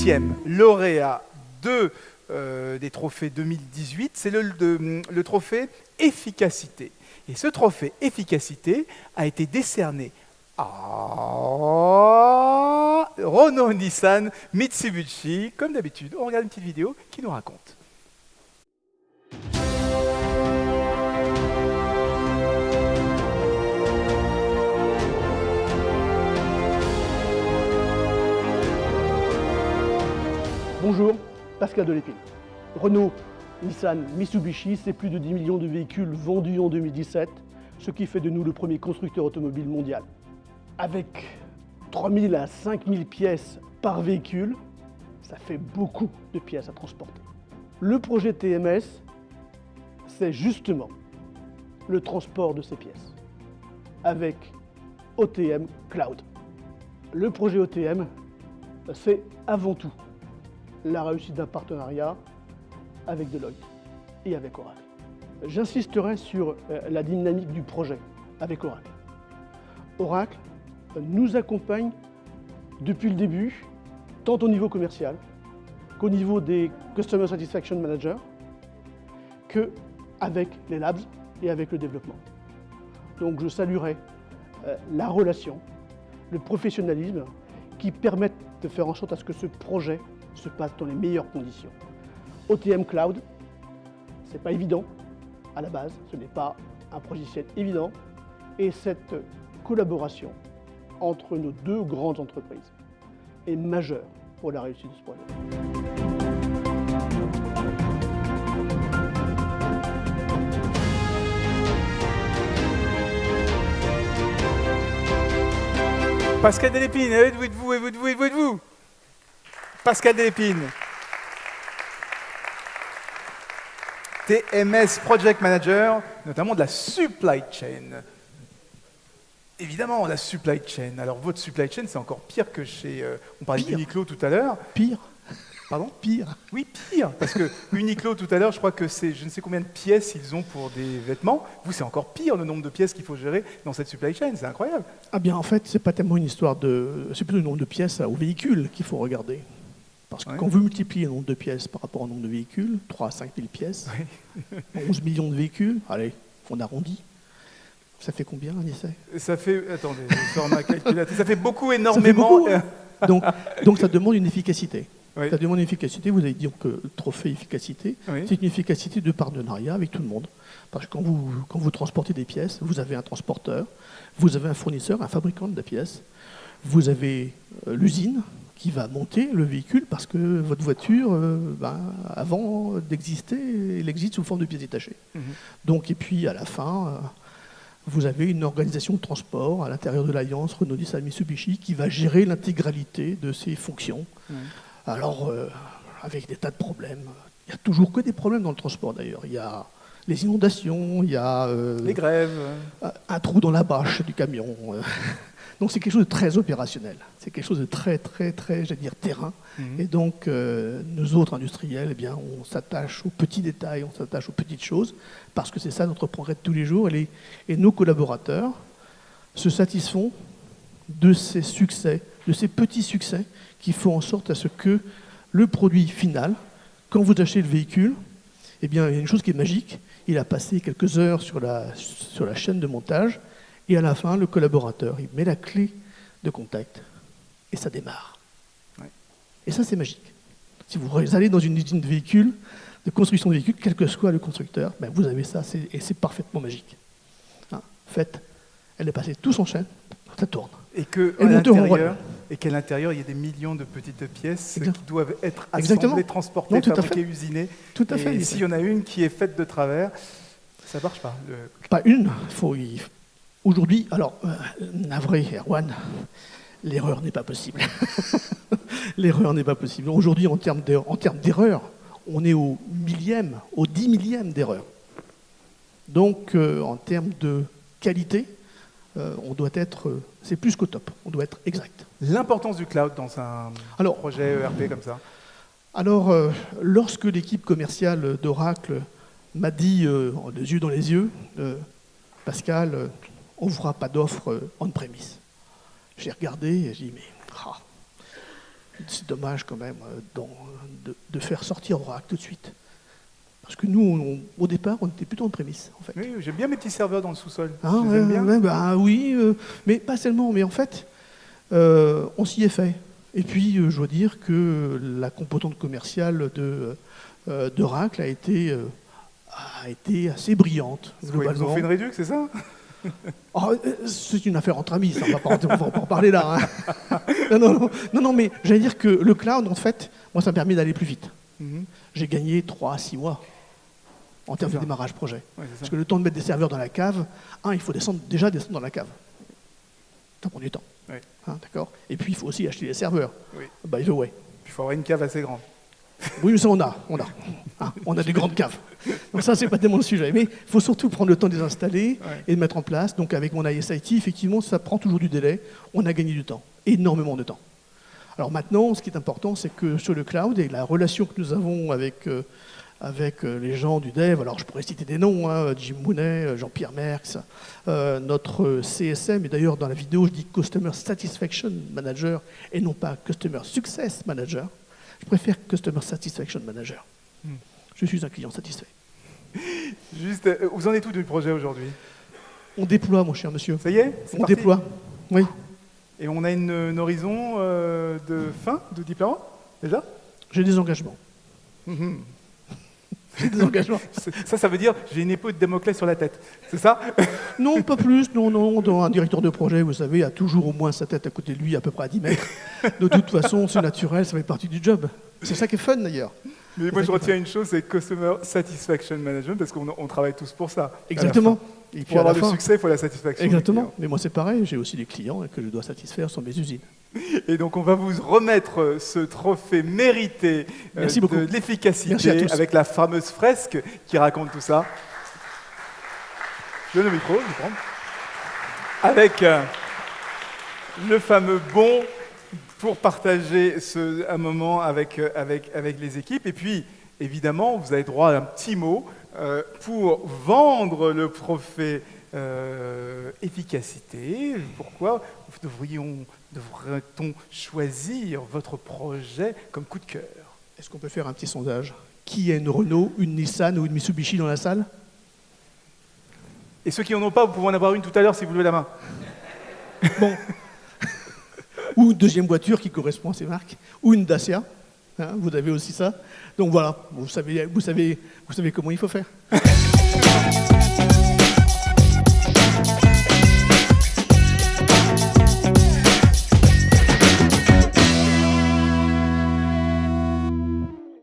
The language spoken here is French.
8e lauréat des trophées 2018, c'est le trophée efficacité. Et ce trophée efficacité a été décerné à Renault, Nissan, Mitsubishi. Comme d'habitude, on regarde une petite vidéo qui nous raconte. Bonjour, Pascal Delépine. Renault, Nissan, Mitsubishi, c'est plus de 10 millions de véhicules vendus en 2017, ce qui fait de nous le premier constructeur automobile mondial. Avec 3000 à 5000 pièces par véhicule, ça fait beaucoup de pièces à transporter. Le projet TMS, c'est justement le transport de ces pièces, avec OTM Cloud. Le projet OTM, c'est avant tout la réussite d'un partenariat avec Deloitte et avec Oracle. J'insisterai sur la dynamique du projet avec Oracle. Oracle nous accompagne depuis le début, tant au niveau commercial qu'au niveau des Customer Satisfaction Managers, qu'avec les labs et avec le développement. Donc je saluerai la relation, le professionnalisme qui permettent de faire en sorte à ce que ce projet se passe dans les meilleures conditions. OTM Cloud, c'est pas évident à la base, ce n'est pas un logiciel évident, et cette collaboration entre nos deux grandes entreprises est majeure pour la réussite de ce projet. Pascal Delépine, êtes-vous Pascal Delépine, TMS Project Manager, notamment de la supply chain. Évidemment, la supply chain. Alors, votre supply chain, c'est encore pire que chez... on parlait d'Uniqlo tout à l'heure. Pire. Pardon ? Pire. Oui, pire. Parce que Uniqlo, tout à l'heure, je crois que c'est je ne sais combien de pièces ils ont pour des vêtements. Vous, c'est encore pire, le nombre de pièces qu'il faut gérer dans cette supply chain. C'est incroyable. Ah bien, en fait, c'est pas tellement une histoire de... C'est plutôt le nombre de pièces au véhicule qu'il faut regarder. Parce que quand vous multipliez le nombre de pièces par rapport au nombre de véhicules, 3 à 5 000 pièces, 11 millions de véhicules, allez, on arrondit. Ça fait combien, un essai ? Ça fait... Attendez, je sors ma calculatrice. Ça fait beaucoup, énormément. Ça fait beaucoup, hein. donc ça demande une efficacité. Oui. Ça demande une efficacité, vous avez dit que le trophée efficacité, c'est une efficacité de partenariat avec tout le monde. Parce que quand vous transportez des pièces, vous avez un transporteur, vous avez un fournisseur, un fabricant de la pièce, vous avez l'usine qui va monter le véhicule parce que votre voiture, avant d'exister, elle existe sous forme de pièces détachées. Donc, et puis à la fin, vous avez une organisation de transport à l'intérieur de l'Alliance Renault Nissan Mitsubishi qui va gérer l'intégralité de ces fonctions. Alors, avec des tas de problèmes. Il n'y a toujours que des problèmes dans le transport d'ailleurs. Il y a les inondations, il y a les grèves, un trou dans la bâche du camion. Donc c'est quelque chose de très opérationnel, c'est quelque chose de très, j'allais dire, terrain. Et donc, nous autres industriels, eh bien, on s'attache aux petits détails, on s'attache aux petites choses, parce que c'est ça notre progrès de tous les jours. Et nos collaborateurs se satisfont de ces succès, de ces petits succès qui font en sorte à ce que le produit final, quand vous achetez le véhicule, eh bien, il y a une chose qui est magique, il a passé quelques heures sur la chaîne de montage, et à la fin, le collaborateur, il met la clé de contact et ça démarre. Ouais. Et ça, c'est magique. Si vous allez dans une usine de véhicules, de construction de véhicules, quel que soit le constructeur, ben vous avez ça, et c'est parfaitement magique. Hein, en fait, elle est passée tout son chaîne, ça tourne. Et qu'à l'intérieur, il y a des millions de petites pièces qui doivent être assemblées, transportées, fabriquées, usinées. Tout à fait. Et s'il y en a une qui est faite de travers, ça ne marche pas. Pas une, Aujourd'hui, alors, navré, Erwan, l'erreur n'est pas possible. L'erreur n'est pas possible. Aujourd'hui, en termes d'erreur, on est au 10 millième d'erreur. Donc, en termes de qualité, on doit être, c'est plus qu'au top, on doit être exact. L'importance du cloud dans un projet ERP comme ça ? Alors, lorsque l'équipe commerciale d'Oracle m'a dit, les yeux dans les yeux, Pascal, on ne fera pas d'offre on-premise. J'ai regardé et j'ai dit, mais C'est dommage quand même de faire sortir Oracle tout de suite. Parce que nous, au départ, on était plutôt en prémisse, en fait. Oui, j'aime bien mes petits serveurs dans le sous-sol. Ah, Je les aime bien. bah, oui, mais pas seulement. Mais en fait, on s'y est fait. Et puis, je dois dire que la composante commerciale d'Oracle a été assez brillante, Ils globalement. ont fait une réduc, c'est ça? Oh, c'est une affaire entre amis, ça, on va pas en parler là. Hein. Non, mais j'allais dire que le cloud, en fait, moi, ça me permet d'aller plus vite. J'ai gagné 3 à 6 mois en termes de démarrage projet. Ouais, Parce que le temps de mettre des serveurs dans la cave, il faut descendre dans la cave. Ça prend du temps. Oui. Hein, d'accord. Et puis, il faut aussi acheter les serveurs. Oui. By the way. Il faut avoir une cave assez grande. Oui, mais ça, on a. Hein, on a des grandes caves. Donc ça, c'est pas tellement le sujet. Mais il faut surtout prendre le temps de les installer et de mettre en place. Donc avec mon ISIT, effectivement, ça prend toujours du délai. On a gagné du temps, énormément de temps. Alors maintenant, ce qui est important, c'est que sur le cloud et la relation que nous avons avec les gens du dev, alors je pourrais citer des noms, hein, Jim Mooney, Jean-Pierre Merckx, notre CSM, et d'ailleurs dans la vidéo, je dis Customer Satisfaction Manager et non pas Customer Success Manager. Je préfère Customer Satisfaction Manager. Je suis un client satisfait. Juste, vous en êtes où du projet aujourd'hui? On déploie, mon cher monsieur. Ça y est? On déploie, oui. Et on a une horizon de fin de déploiement, déjà? J'ai des engagements. J'ai des engagements. Ça veut dire j'ai une épée de Damoclès sur la tête, c'est ça? Non, pas plus. Non. Dans un directeur de projet, vous savez, a toujours au moins sa tête à côté de lui, à peu près à 10 mètres. De toute façon, c'est naturel, ça fait partie du job. C'est ça qui est fun, d'ailleurs. Mais moi, je retiens une chose, c'est Customer Satisfaction Management, parce qu'on travaille tous pour ça. Exactement. Et puis pour avoir du succès, il faut la satisfaction. Exactement. Mais moi, c'est pareil. J'ai aussi des clients que je dois satisfaire sur mes usines. Et donc, on va vous remettre ce trophée mérité de l'efficacité avec la fameuse fresque qui raconte tout ça. Je donne le micro, je vais prendre. Avec le fameux bon pour partager un moment avec les équipes. Et puis, évidemment, vous avez droit à un petit mot pour vendre le trophée efficacité. Pourquoi devrait-on choisir votre projet comme coup de cœur? Est-ce qu'on peut faire un petit sondage? Qui a une Renault, une Nissan ou une Mitsubishi dans la salle? Et ceux qui n'en ont pas, vous pouvez en avoir une tout à l'heure si vous levez la main. Bon. Ou une deuxième voiture qui correspond à ces marques, ou une Dacia. Hein, vous avez aussi ça. Donc voilà, vous savez comment il faut faire.